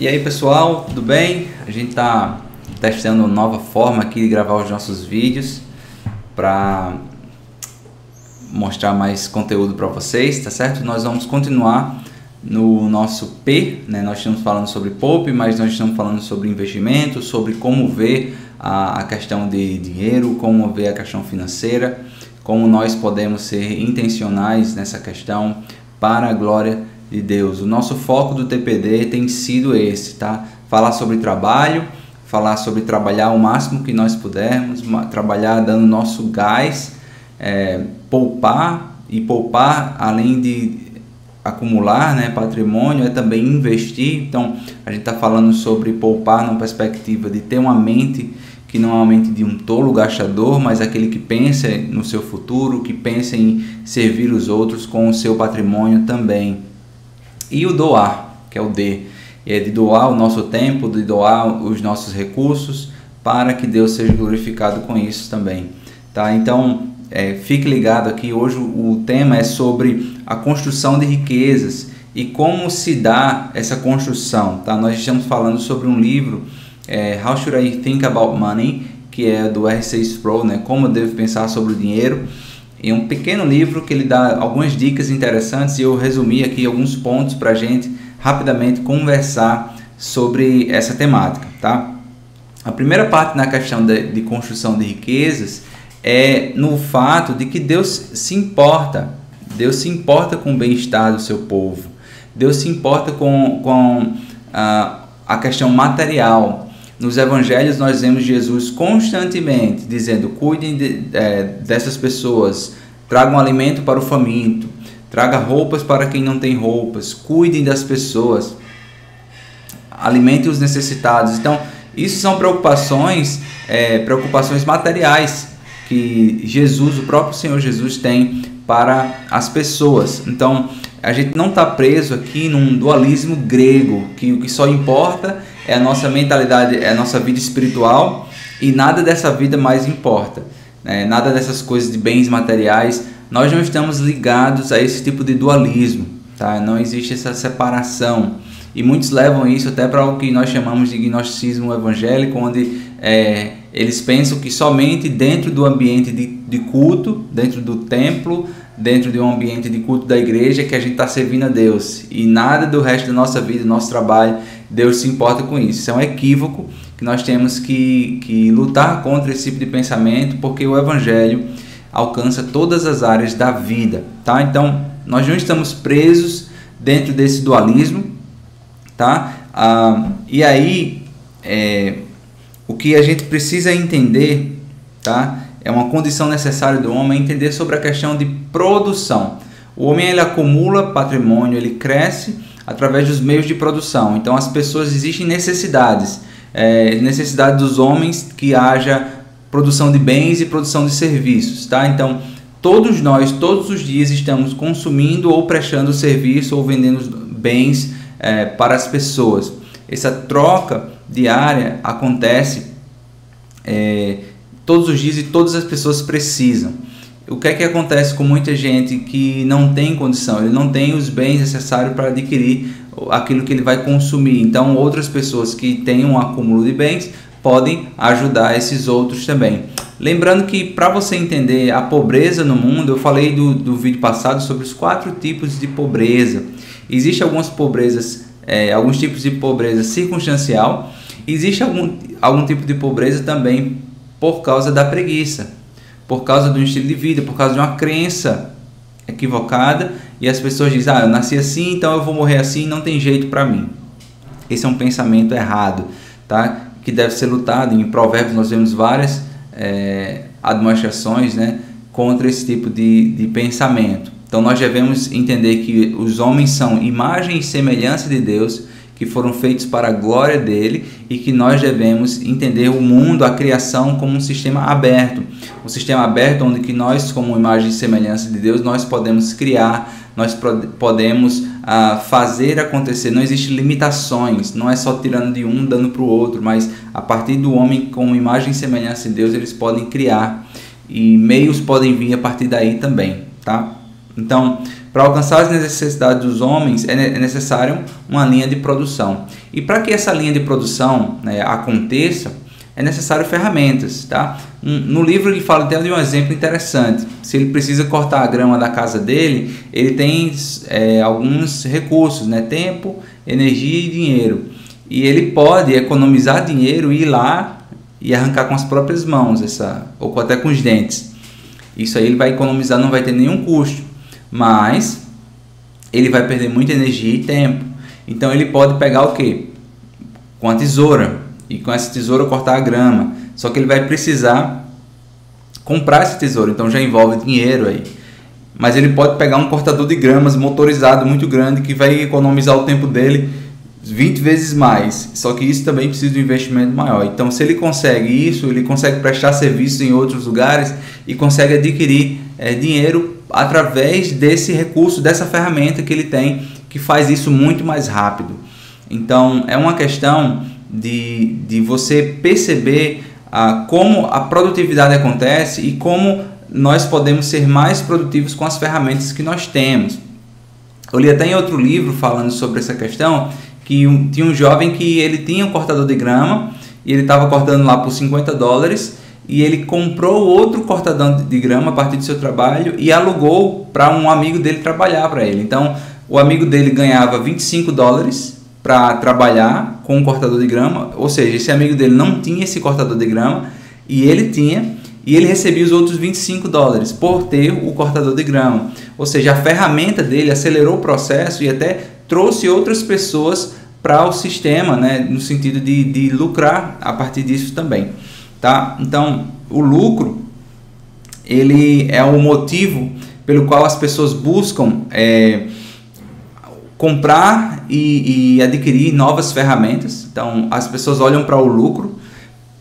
E aí pessoal, tudo bem? A gente está testando uma nova forma aqui de gravar os nossos vídeos para mostrar mais conteúdo para vocês, tá certo? Nós vamos continuar no nosso P, né? Nós estamos falando sobre poupe, mas nós estamos falando sobre investimento, sobre como ver a questão de dinheiro, como ver a questão financeira, como nós podemos ser intencionais nessa questão para a glória de Deus. O nosso foco do TPD tem sido esse, tá? Falar sobre trabalho, falar sobre trabalhar o máximo que nós pudermos, trabalhar dando nosso gás, poupar, e poupar além de acumular, né, patrimônio, é também investir. Então a gente está falando sobre poupar numa perspectiva de ter uma mente que não é uma mente de um tolo gastador, mas aquele que pensa no seu futuro, que pensa em servir os outros com o seu patrimônio também. E o doar, que é o D, é de doar o nosso tempo, de doar os nossos recursos para que Deus seja glorificado com isso também, tá? Então fique ligado aqui. Hoje o tema é sobre a construção de riquezas e como se dá essa construção, tá? Nós estamos falando sobre um livro, How Should I Think About Money, que é do R.C. Sproul, né? Como eu devo pensar sobre o dinheiro. É um pequeno livro que ele dá algumas dicas interessantes e eu resumi aqui alguns pontos para a gente rapidamente conversar sobre essa temática, tá? A primeira parte na questão de construção de riquezas é no fato de que Deus se importa com o bem-estar do seu povo, Deus se importa com a questão material. Nos evangelhos nós vemos Jesus constantemente dizendo: cuidem dessas pessoas, tragam alimento para o faminto, tragam roupas para quem não tem roupas, cuidem das pessoas, alimentem os necessitados. Então isso são preocupações materiais que Jesus, o próprio Senhor Jesus, tem para as pessoas. Então a gente não está preso aqui num dualismo grego, que o que só importa é a nossa mentalidade, é a nossa vida espiritual e nada dessa vida mais importa, né? Nada dessas coisas de bens materiais. Nós não estamos ligados a esse tipo de dualismo, tá? Não existe essa separação e muitos levam isso até para o que nós chamamos de gnosticismo evangélico, onde eles pensam que somente dentro do ambiente de culto, dentro do templo, dentro de um ambiente de culto da igreja, que a gente está servindo a Deus, e nada do resto da nossa vida, do nosso trabalho, Deus se importa com isso. Isso é um equívoco que nós temos que lutar contra esse tipo de pensamento, porque o Evangelho alcança todas as áreas da vida, tá? Então nós não estamos presos dentro desse dualismo, tá? E aí o que a gente precisa entender, tá? É uma condição necessária do homem entender sobre a questão de produção. O homem, ele acumula patrimônio, ele cresce através dos meios de produção. Então as pessoas, existem necessidades, necessidade dos homens que haja produção de bens e produção de serviços, tá? Então todos nós, todos os dias, estamos consumindo ou prestando serviço ou vendendo bens para as pessoas. Essa troca diária acontece todos os dias e todas as pessoas precisam. O que é que acontece com muita gente que não tem condição? Ele não tem os bens necessários para adquirir aquilo que ele vai consumir. Então outras pessoas que têm um acúmulo de bens podem ajudar esses outros também. Lembrando que para você entender a pobreza no mundo, eu falei do vídeo passado sobre os 4 tipos de pobreza. Existem algumas pobrezas, alguns tipos de pobreza circunstancial. Existe algum tipo de pobreza também por causa da preguiça, por causa do estilo de vida, por causa de uma crença equivocada, e as pessoas dizem: eu nasci assim, então eu vou morrer assim, não tem jeito para mim. Esse é um pensamento errado, tá? Que deve ser lutado. Em Provérbios nós vemos várias admoestações, né, contra esse tipo de pensamento. Então nós devemos entender que os homens são imagem e semelhança de Deus, que foram feitos para a glória dele, e que nós devemos entender o mundo, a criação, como um sistema aberto. Um sistema aberto onde que nós, como imagem e semelhança de Deus, nós podemos criar, nós podemos fazer acontecer. Não existem limitações, não é só tirando de um, dando para o outro, mas a partir do homem, como imagem e semelhança de Deus, eles podem criar, e meios podem vir a partir daí também, tá? Então, Para alcançar as necessidades dos homens é necessário uma linha de produção. E para que essa linha de produção, né, aconteça, é necessário ferramentas, tá? No livro ele fala até de um exemplo interessante. Se ele precisa cortar a grama da casa dele, ele tem alguns recursos, né? Tempo, energia e dinheiro. E ele pode economizar dinheiro e ir lá e arrancar com as próprias mãos, ou até com os dentes. Isso aí ele vai economizar, não vai ter nenhum custo, mas ele vai perder muita energia e tempo. Então ele pode pegar o quê? Com a tesoura, e com essa tesoura cortar a grama. Só que ele vai precisar comprar essa tesoura, então já envolve dinheiro aí. Mas ele pode pegar um cortador de gramas motorizado muito grande que vai economizar o tempo dele 20 vezes mais. Só que isso também precisa de um investimento maior. Então, se ele consegue isso, ele consegue prestar serviços em outros lugares e consegue adquirir dinheiro através desse recurso, dessa ferramenta que ele tem, que faz isso muito mais rápido. Então, é uma questão de você perceber como a produtividade acontece e como nós podemos ser mais produtivos com as ferramentas que nós temos. Eu li até em outro livro falando sobre essa questão, que tinha um jovem que ele tinha um cortador de grama e ele estava cortando lá por $50 e ele comprou outro cortador de grama a partir do seu trabalho e alugou para um amigo dele trabalhar para ele. Então, o amigo dele ganhava $25 para trabalhar com um cortador de grama, ou seja, esse amigo dele não tinha esse cortador de grama e ele tinha, e ele recebia os outros $25 por ter o cortador de grama. Ou seja, a ferramenta dele acelerou o processo e até trouxe outras pessoas para o sistema, né, no sentido de lucrar a partir disso também, tá? Então, o lucro, ele é o motivo pelo qual as pessoas buscam comprar e adquirir novas ferramentas. Então, as pessoas olham para o lucro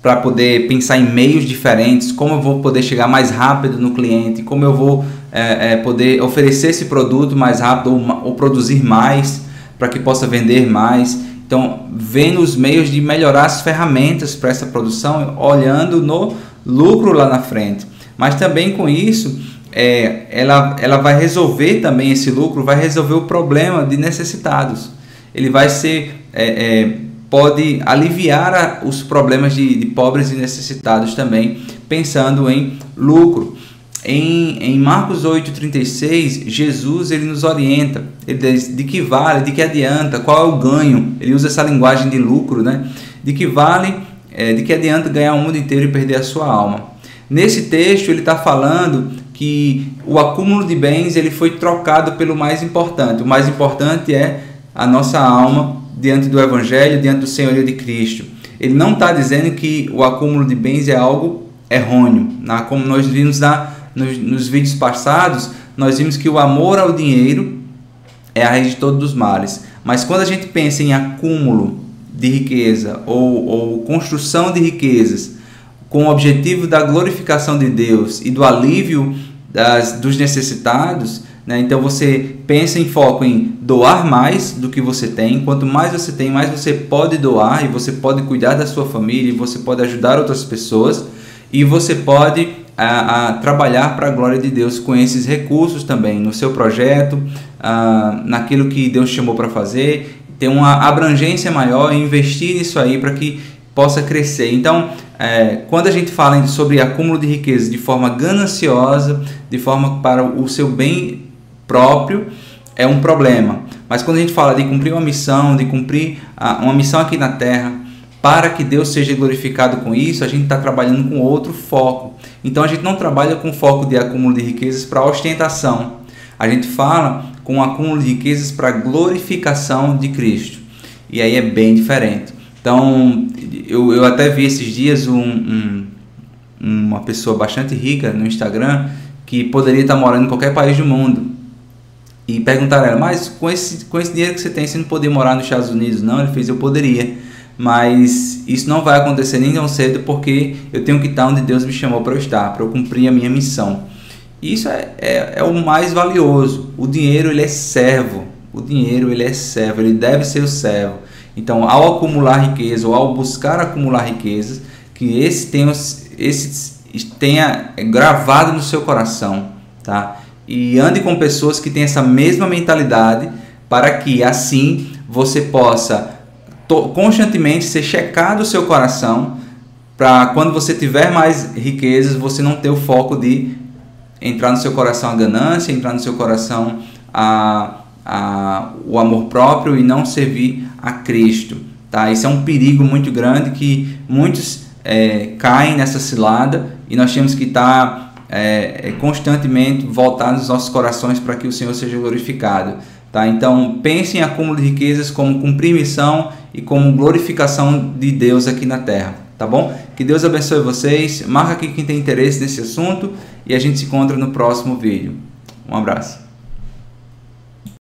para poder pensar em meios diferentes, como eu vou poder chegar mais rápido no cliente, como eu vou poder oferecer esse produto mais rápido ou produzir mais para que possa vender mais. Então, vendo os meios de melhorar as ferramentas para essa produção, olhando no lucro lá na frente. Mas também com isso, ela vai resolver também esse lucro, vai resolver o problema de necessitados. Ele vai ser, pode aliviar os problemas de pobres e necessitados também, pensando em lucro. Em Marcos 8,36, Jesus ele nos orienta, ele diz de que vale, de que adianta, qual é o ganho. Ele usa essa linguagem de lucro, né? De que vale, de que adianta ganhar o mundo inteiro e perder a sua alma. Nesse texto ele está falando que o acúmulo de bens ele foi trocado pelo mais importante. O mais importante é a nossa alma diante do Evangelho, diante do senhorio de Cristo. Ele não está dizendo que o acúmulo de bens é algo errôneo, né? Como nós vimos nos vídeos passados, nós vimos que o amor ao dinheiro é a raiz de todos os males. Mas quando a gente pensa em acúmulo de riqueza ou construção de riquezas com o objetivo da glorificação de Deus e do alívio dos necessitados, né? Então você pensa em foco em doar mais do que você tem. Quanto mais você tem, mais você pode doar, e você pode cuidar da sua família, e você pode ajudar outras pessoas, e você pode trabalhar para a glória de Deus com esses recursos também, no seu projeto, naquilo que Deus chamou para fazer, ter uma abrangência maior e investir nisso aí para que possa crescer. Então, quando a gente fala sobre acúmulo de riqueza de forma gananciosa, de forma para o seu bem próprio, é um problema. Mas quando a gente fala de cumprir uma missão, de cumprir uma missão aqui na Terra, para que Deus seja glorificado com isso, a gente está trabalhando com outro foco. Então a gente não trabalha com foco de acúmulo de riquezas para ostentação. A gente fala com acúmulo de riquezas para glorificação de Cristo. E aí é bem diferente. Então eu até vi esses dias uma pessoa bastante rica no Instagram que poderia estar morando em qualquer país do mundo. E perguntaram a ela, mas com esse dinheiro que você tem, você não poderia morar nos Estados Unidos? Não, ele fez, eu poderia. Mas isso não vai acontecer nem tão cedo, porque eu tenho que estar onde Deus me chamou para eu estar, para eu cumprir a minha missão. E isso é o mais valioso. O dinheiro ele é servo. O dinheiro ele é servo, ele deve ser o servo. Então, ao acumular riqueza ou ao buscar acumular riquezas, que esse tenha gravado no seu coração, tá? e ande com pessoas que têm essa mesma mentalidade, para que assim você possa constantemente ser checado o seu coração, para quando você tiver mais riquezas, você não ter o foco de entrar no seu coração a ganância, entrar no seu coração o amor próprio e não servir a Cristo. Tá? Isso é um perigo muito grande que muitos caem nessa cilada, e nós temos que estar constantemente voltados os nossos corações para que o Senhor seja glorificado. Tá? Então pense em acúmulo de riquezas como cumprir missão e como glorificação de Deus aqui na terra. Tá bom? Que Deus abençoe vocês. Marca aqui quem tem interesse nesse assunto e a gente se encontra no próximo vídeo. Um abraço.